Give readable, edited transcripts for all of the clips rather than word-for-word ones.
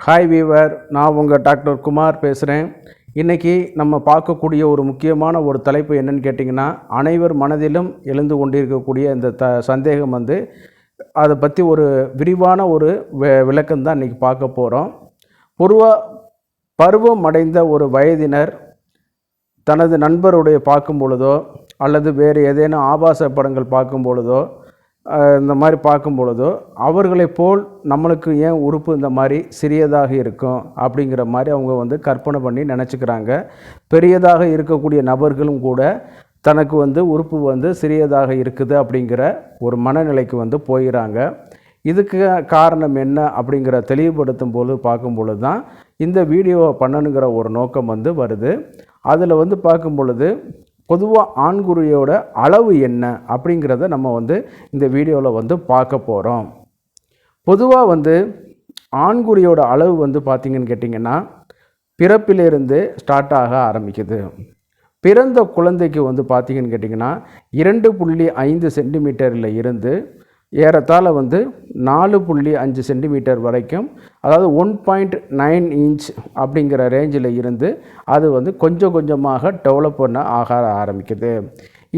Hi viewer, நான் உங்கள் doctor Kumar பேசுகிறேன். இன்றைக்கி நம்ம பார்க்கக்கூடிய ஒரு முக்கியமான ஒரு தலைப்பு என்னன்னு கேட்டிங்கன்னா, அனைவர் மனதிலும் எழுந்து கொண்டிருக்கக்கூடிய இந்த சந்தேகம் அதை பற்றி ஒரு விரிவான ஒரு விளக்கம் தான் இன்றைக்கி பார்க்க போகிறோம். பொதுவாக பருவம் அடைந்த ஒரு வயதினர் தனது நண்பருடைய பார்க்கும் பொழுதோ அல்லது வேறு ஏதேனும் ஆபாச படங்கள் பார்க்கும் பொழுதோ இந்த மாதிரி பார்க்கும் பொழுதோ அவர்களைப் போல் நம்மளுக்கு ஏன் உறுப்பு இந்த மாதிரி சிறியதாக இருக்கும் அப்படிங்கிற மாதிரி அவங்க கற்பனை பண்ணி நினச்சிக்கிறாங்க. பெரியதாக இருக்கக்கூடிய நபர்களும் கூட தனக்கு உறுப்பு சிறியதாக இருக்குது அப்படிங்கிற ஒரு மனநிலைக்கு போயிடறாங்க. இதுக்கு காரணம் என்ன அப்படிங்கிற தெளிவுபடுத்தும் போது பார்க்கும் பொழுது தான் இந்த வீடியோவை பண்ணணுங்கிற ஒரு நோக்கம் வருது. அதில் பார்க்கும் பொழுது பொதுவாக ஆண்குறியோட அளவு என்ன அப்படிங்கிறத நம்ம இந்த வீடியோவில் பார்க்க போகிறோம். பொதுவாக ஆண்குறியோட அளவு பார்த்திங்கன்னு கேட்டிங்கன்னா பிறப்பிலிருந்து ஸ்டார்ட் ஆக ஆரம்பிக்குது. பிறந்த குழந்தைக்கு பார்த்திங்கன்னு கேட்டிங்கன்னா 2.5 சென்டிமீட்டரில் இருந்து ஏறத்தாழ 4.5 சென்டிமீட்டர் வரைக்கும், அதாவது 1.9 இன்ச் அப்படிங்கிற ரேஞ்சில் இருந்து அது கொஞ்சம் கொஞ்சமாக டெவலப் பண்ண ஆரம்பிக்குது.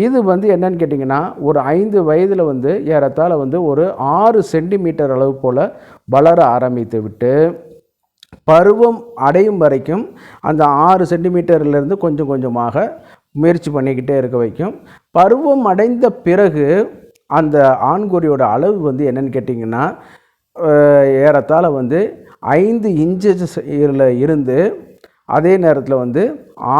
இது என்னன்னு கேட்டிங்கன்னா ஒரு 5 வயதில் ஏறத்தாழ ஒரு 6 சென்டிமீட்டர் அளவு போல் வளர ஆரம்பித்து விட்டு பருவம் அடையும் வரைக்கும் அந்த 6 சென்டிமீட்டர்லேருந்து கொஞ்சம் கொஞ்சமாக முயற்சி பண்ணிக்கிட்டே இருக்க வைக்கும். பருவம் அடைந்த பிறகு அந்த ஆண்குறியோட அளவு என்னென்னு கேட்டிங்கன்னா ஏறத்தாழ 5 இன்ச்சஸ் இருந்து அதே நேரத்தில்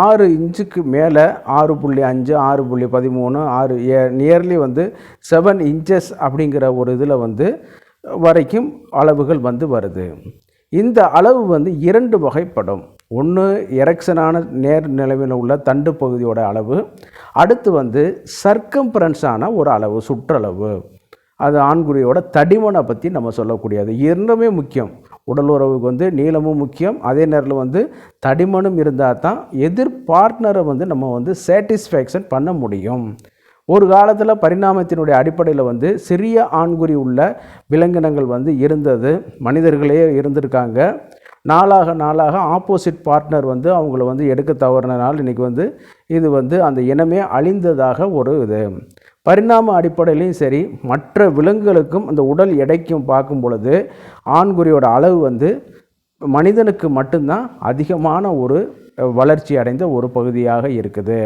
6 இன்ச்சுக்கு மேலே 6.5 6.13 நியர்லி 7 இன்ச்சஸ் அப்படிங்கிற ஒரு இதில் வரைக்கும் அளவுகள் வருது. இந்த அளவு 2 வகைப்படும். ஒன்று எரெக்ஷனான நேர் நிலவில் உள்ள தண்டு பகுதியோட அளவு, அடுத்து சர்க்கம்ஃபரன்ஸான ஒரு அளவு, சுற்றளவு. அது ஆண்குறியோட தடிமனை பற்றி நம்ம சொல்லக்கூடியது. இரண்டுமே முக்கியம். உடல் உறவுக்கு நீளமும் முக்கியம், அதே நேரத்தில் தடிமனும் இருந்தால் தான் எதிர் பார்ட்னரை நம்ம சாட்டிஸ்ஃபேக்ஷன் பண்ண முடியும். ஒரு காலத்தில் பரிணாமத்தினுடைய அடிப்படையில் சிறிய ஆண்குறி உள்ள விலங்கினங்கள் இருந்தது, மனிதர்களே இருந்திருக்காங்க. நாளாக ஆப்போசிட் பார்ட்னர் அவங்கள எடுக்க தவறினால் இன்றைக்கி இது அந்த இனமே அழிந்ததாக ஒரு இது. பரிணாம அடிப்படையிலையும் சரி, மற்ற விலங்குகளுக்கும் அந்த உடல் எடைக்கும் பார்க்கும் பொழுது ஆண்குறியோட அளவு மனிதனுக்கு மட்டும்தான் அதிகமான ஒரு வளர்ச்சி அடைந்த ஒரு பகுதியாக இருக்குது.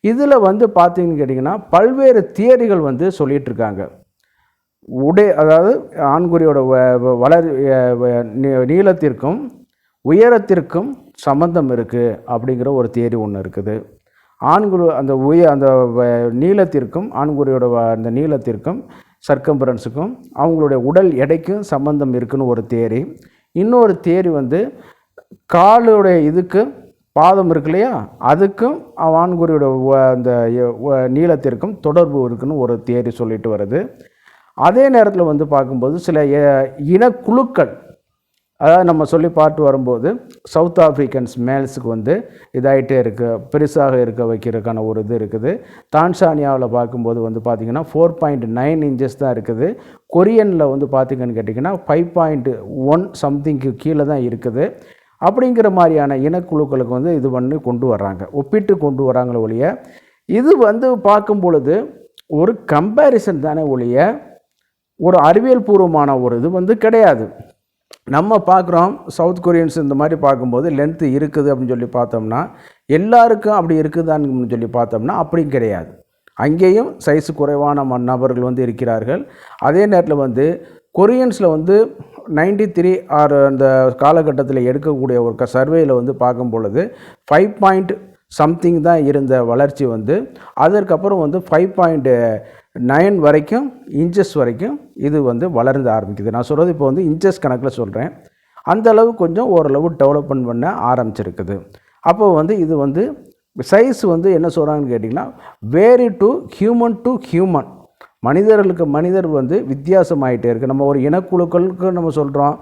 இதில் பார்த்தீங்கன்னு கேட்டிங்கன்னா பல்வேறு தியரிகள் சொல்லிகிட்ருக்காங்க. அதாவது ஆண்குறியோட நீளத்திற்கும் உயரத்திற்கும் சம்பந்தம் இருக்குது அப்படிங்கிற ஒரு தியரி ஒன்று இருக்குது. ஆண்குறி அந்த அந்த நீளத்திற்கும் ஆண்குறியோட அந்த நீளத்திற்கும் சர்க்கம்ஃபரன்ஸுக்கும் அவங்களுடைய உடல் எடைக்கும் சம்பந்தம் இருக்குன்னு ஒரு தியரி. இன்னொரு தியரி காலுடைய இதுக்கு பாதம் இருக்கு இல்லையா, அதுக்கும் ஆண்குறியோட அந்த நீளத்திற்கும் தொடர்பு இருக்குன்னு ஒரு தியரி சொல்லிட்டு வருது. அதே நேரத்தில் பார்க்கும்போது சில இனக்குழுக்கள், அதாவது நம்ம சொல்லி பார்த்து வரும்போது சவுத் ஆஃப்ரிக்கன்ஸ் மேல்ஸுக்கு இதாகிட்டே இருக்குது, பெருசாக இருக்க வைக்கிறதுக்கான ஒரு இது இருக்குது. தான்சானியாவில் பார்க்கும்போது பார்த்திங்கன்னா 4.9 இன்ச்சஸ் தான் இருக்குது. கொரியனில் பார்த்திங்கன்னு கேட்டிங்கன்னா 5.1 சம்திங்க்கு கீழே தான் இருக்குது. அப்படிங்கிற மாதிரியான இனக்குழுக்களுக்கு இது கொண்டு வர்றாங்க, ஒப்பிட்டு கொண்டு வராங்களே ஒழிய இது பார்க்கும் பொழுது ஒரு கம்பேரிசன் தானே ஒழிய ஒரு அறிவியல் பூர்வமான ஒரு இது கிடையாது. நம்ம பார்க்குறோம் சவுத் கொரியன்ஸ் இந்த மாதிரி பார்க்கும்போது லென்த்து இருக்குது அப்படின்னு சொல்லி பார்த்தோம்னா எல்லாருக்கும் அப்படி இருக்குதான்னு சொல்லி பார்த்தோம்னா அப்படியும் கிடையாது. அங்கேயும் சைஸு குறைவான நபர்கள் இருக்கிறார்கள். அதே நேரத்தில் கொரியன்ஸில் 93 ஆர் அந்த காலகட்டத்தில் எடுக்கக்கூடிய ஒரு சர்வேயில் பார்க்கும் பொழுது 5 சம்திங் தான் இருந்த வளர்ச்சி அதற்கப்புறம் 5.9 வரைக்கும் இன்ச்சஸ் வரைக்கும் இது வளர்ந்து ஆரம்பிக்குது. நான் சொல்கிறது இப்போ இன்ச்சஸ் கணக்கில் சொல்கிறேன். அந்தளவு கொஞ்சம் ஓரளவு டெவலப்மெண்ட் பண்ண ஆரம்பிச்சிருக்குது. அப்போ இது சைஸ் என்ன சொல்கிறாங்கன்னு கேட்டிங்கன்னா வேரி டு ஹியூமன், மனிதர்களுக்கு மனிதர் வித்தியாசமாகிட்டே இருக்குது. நம்ம ஒரு இனக்குழுக்களுக்கு நம்ம சொல்கிறோம்,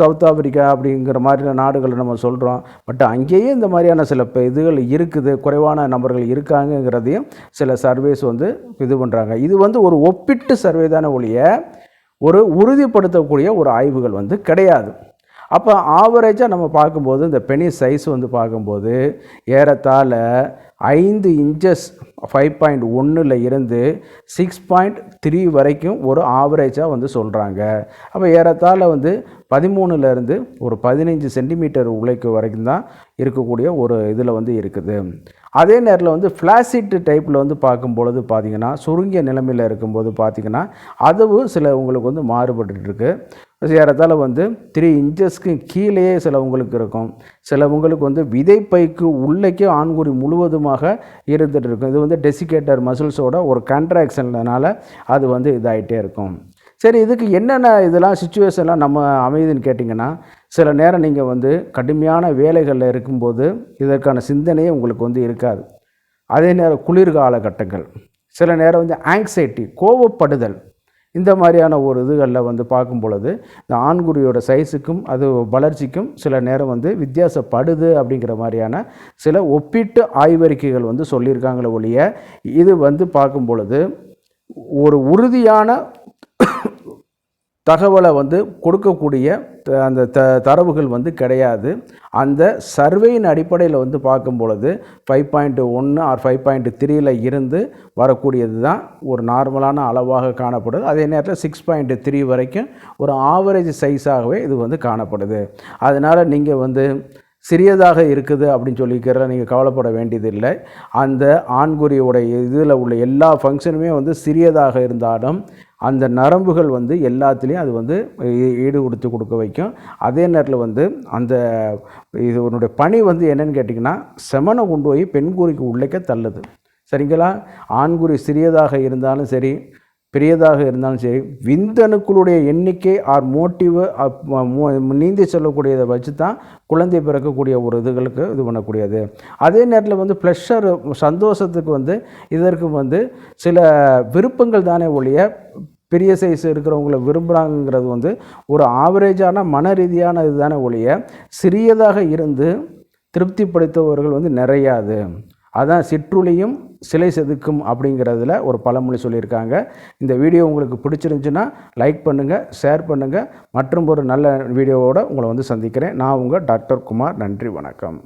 சவுத் ஆப்பிரிக்கா அப்படிங்கிற மாதிரி நாடுகளை நம்ம சொல்கிறோம். பட் அங்கேயே இந்த மாதிரியான சில இதுகள் இருக்குது, குறைவான நபர்கள் இருக்காங்கங்கிறதையும் சில சர்வேஸ் இது பண்ணுறாங்க. இது ஒரு ஒப்பிட்டு சர்வே தானே ஒழிய ஒரு உறுதிப்படுத்தக்கூடிய ஒரு ஆய்வுகள் கிடையாது. அப்போ ஆவரேஜாக நம்ம பார்க்கும்போது இந்த பெனிஸ் சைஸ் வந்து பார்க்கும்போது ஏறத்தாழ 5 இன்ச்சஸ் 5.1 இருந்து 6.3 வரைக்கும் ஒரு ஆவரேஜாக வந்து சொல்கிறாங்க. அப்போ ஏறத்தாழ வந்து 13லேருந்து ஒரு 15 சென்டிமீட்டர் உழைக்கு வரைக்கும் தான் இருக்கக்கூடிய ஒரு இதில் வந்து இருக்குது. அதே நேரத்தில் வந்து ஃப்ளாசிட் டைப்பில் வந்து பார்க்கும்பொழுது பார்த்திங்கன்னா சுருங்கிய நிலைமையில் இருக்கும்போது பார்த்திங்கன்னா அதுவும் சில உங்களுக்கு வந்து மாறுபட்டுருக்கு. ஏறத்தாழ வந்து 3 இன்ச்சஸ்க்கு கீழேயே சிலவங்களுக்கு இருக்கும். சிலவங்களுக்கு வந்து விதைப்பைக்கு உள்ளேக்கே ஆண்குறி முழுவதுமாக இருந்துகிட்டு இருக்கும். இது வந்து டெசிகேட்டர் மசில்ஸோட ஒரு கான்ட்ராக்ஷன்னால அது வந்து இதாகிட்டே இருக்கும். சரி, இதுக்கு என்னென்ன இதெல்லாம் சுச்சுவேஷன்லாம் நம்ம அமையுதுன்னு கேட்டிங்கன்னா, சில நேரம் நீங்கள் வந்து கடுமையான வேலைகளில் இருக்கும்போது இதற்கான சிந்தனையே உங்களுக்கு வந்து இருக்காது. அதே நேரம் குளிர்கால கட்டங்கள், சில நேரம் வந்து ஆங்ஸைட்டி கோவப்படுதல், இந்த மாதிரியான ஒரு இதுகளில் வந்து பார்க்கும் பொழுது இந்த ஆண்குறியோட சைஸுக்கும் அது வளர்ச்சிக்கும் சில நேரம் வந்து வித்தியாசப்படுது அப்படிங்கிற மாதிரியான சில ஒப்பீட்டு ஆய்வறிக்கைகள் வந்து சொல்லியிருக்காங்களே ஒழிய இது வந்து பார்க்கும் பொழுது ஒரு உறுதியான தகவலை வந்து கொடுக்கக்கூடிய அந்த தரவுகள் வந்து கிடையாது. அந்த சர்வேயின் அடிப்படையில் வந்து பார்க்கும் பொழுது 5.1 ஆர் 5.3 இருந்து வரக்கூடியது தான் ஒரு நார்மலான அளவாக காணப்படுது. அதே நேரத்தில் 6.3 வரைக்கும் ஒரு ஆவரேஜ் சைஸாகவே இது வந்து காணப்படுது. அதனால் நீங்கள் வந்து சிறியதாக இருக்குது அப்படின்னு சொல்லிக்கிறத நீங்கள் கவலைப்பட வேண்டியதில்லை. அந்த ஆண்குறியோடைய இதில் உள்ள எல்லா ஃபங்க்ஷனுமே வந்து சிறியதாக இருந்தாலும் அந்த நரம்புகள் வந்து எல்லாத்துலேயும் அது வந்து ஈடு கொடுக்க வைக்கும். அதே நேரத்தில் வந்து அந்த இதனுடைய பணி வந்து என்னென்னு கேட்டிங்கன்னா செமனை கொண்டு போய் பெண்குறிக்கு உள்ளேக்க தள்ளுது. சரிங்களா? ஆண்குறி சிறியதாக இருந்தாலும் சரி பெரியதாக இருந்தாலும் சரி விந்தணுக்களுடைய எண்ணிக்கை ஆர் மோட்டிவ் நீந்தி செல்லக்கூடியதை வச்சு தான் குழந்தை பிறக்கக்கூடிய ஒரு இதுகளுக்கு இது பண்ணக்கூடியது. அதே நேரத்தில் வந்து ப்ளஷர் சந்தோஷத்துக்கு வந்து இதற்கு வந்து சில விருப்பங்கள் தானே ஒழிய பெரிய சைஸ் இருக்கிறவங்கள விரும்புகிறாங்கிறது வந்து ஒரு ஆவரேஜான மன ரீதியான இது தானே ஒழிய சிறியதாக இருந்து திருப்திப்படுத்தவர்கள் வந்து நிறையாது. அதான் சிற்றுளியும் சிலை செதுக்கும் அப்படிங்கிறதுல ஒரு பழமொழி சொல்லியிருக்காங்க. இந்த வீடியோ உங்களுக்கு பிடிச்சிருந்துச்சுன்னா லைக் பண்ணுங்கள், ஷேர் பண்ணுங்கள். மற்றும் ஒரு நல்ல வீடியோவோடு உங்களை வந்து சந்திக்கிறேன். நான் உங்கள் டாக்டர் குமார். நன்றி, வணக்கம்.